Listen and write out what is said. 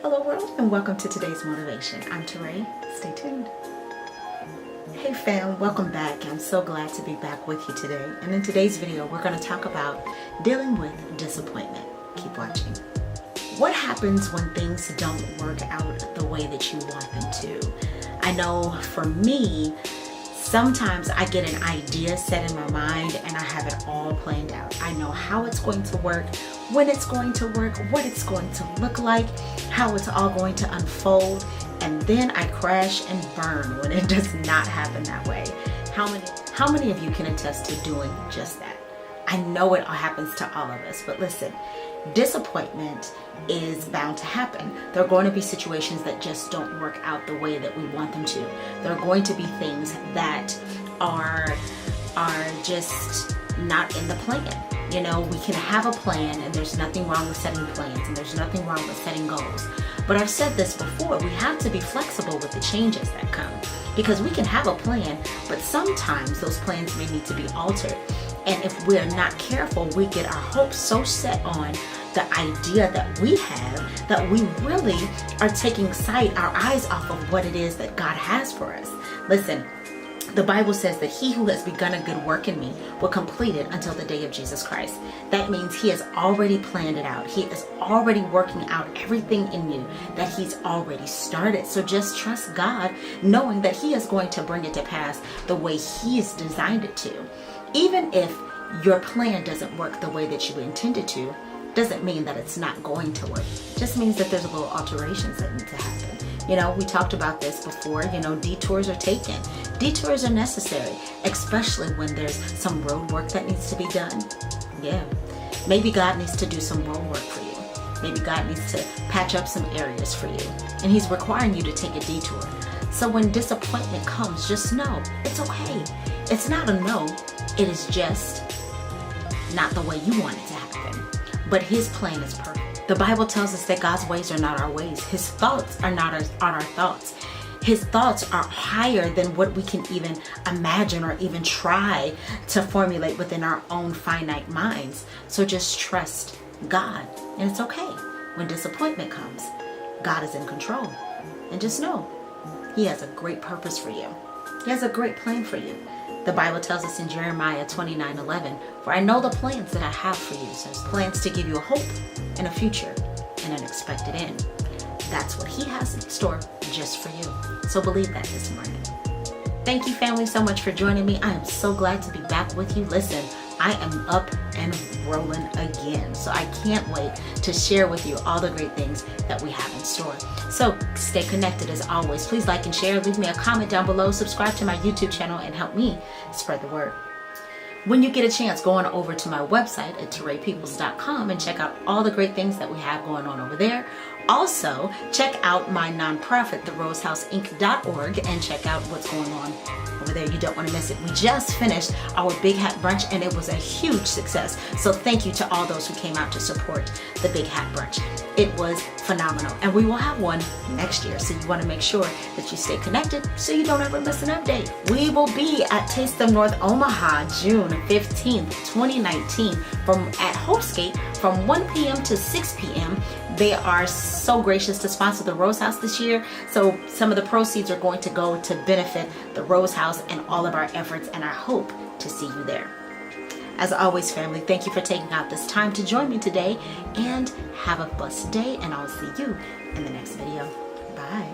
Hello world, and welcome to today's motivation. I'm TaRae. Stay tuned. Hey fam, welcome back. I'm so glad to be back with you today. And in today's video, we're going to talk about dealing with disappointment. Keep watching. What happens when things don't work out the way that you want them to? I know for me, sometimes I get an idea set in my mind and I have it all planned out. I know how it's going to work, when it's going to work, what it's going to look like, how it's all going to unfold, and then I crash and burn when it does not happen that way. How many of you can attest to doing just that? I know it happens to all of us, but listen, disappointment is bound to happen. There are going to be situations that just don't work out the way that we want them to. There are going to be things that are just not in the plan. You know, we can have a plan, and there's nothing wrong with setting plans, and there's nothing wrong with setting goals. But I've said this before, we have to be flexible with the changes that come, because we can have a plan, but sometimes those plans may need to be altered. And if we're not careful, we get our hopes so set on the idea that we have that we really are taking our eyes off of what it is that God has for us. Listen, the Bible says that he who has begun a good work in me will complete it until the day of Jesus Christ. That means he has already planned it out. He is already working out everything in you that he's already started. So just trust God, knowing that he is going to bring it to pass the way he's designed it to. Even if your plan doesn't work the way that you intended to, doesn't mean that it's not going to work. It just means that there's a little alterations that need to happen. You know, we talked about this before, detours are taken. Detours are necessary, especially when there's some road work that needs to be done. Yeah, maybe God needs to do some road work for you. Maybe God needs to patch up some areas for you, and he's requiring you to take a detour. So when disappointment comes, just know it's okay. It's not a no, it is just not the way you want it to happen. But his plan is perfect. The Bible tells us that God's ways are not our ways. His thoughts are not our thoughts. His thoughts are higher than what we can even imagine or even try to formulate within our own finite minds. So just trust God. And it's okay. When disappointment comes, God is in control. And just know, he has a great purpose for you. He has a great plan for you. The Bible tells us in Jeremiah 29:11, "For I know the plans that I have for you," says plans to give you a hope and a future and an expected end. That's what he has in store just for you. So believe that this morning. Thank you, family, so much for joining me. I am so glad to be back with you. Listen, I am up and rolling again. So I can't wait to share with you all the great things that we have in store. So stay connected as always. Please like and share. Leave me a comment down below. Subscribe to my YouTube channel and help me spread the word. When you get a chance, go on over to my website at TaRae.Peoples.com and check out all the great things that we have going on over there. Also, check out my nonprofit, therosehouseinc.org, and check out what's going on over there. You don't want to miss it. We just finished our Big Hat Brunch, and it was a huge success. So thank you to all those who came out to support the Big Hat Brunch. It was phenomenal, and we will have one next year. So you want to make sure that you stay connected so you don't ever miss an update. We will be at Taste of North Omaha, June 15th, 2019, at Hostgate from 1 p.m. to 6 p.m. They are so gracious to sponsor the Rose House this year. So some of the proceeds are going to go to benefit the Rose House and all of our efforts, and I hope to see you there. As always, family, thank you for taking out this time to join me today, and have a blessed day, and I'll see you in the next video. Bye.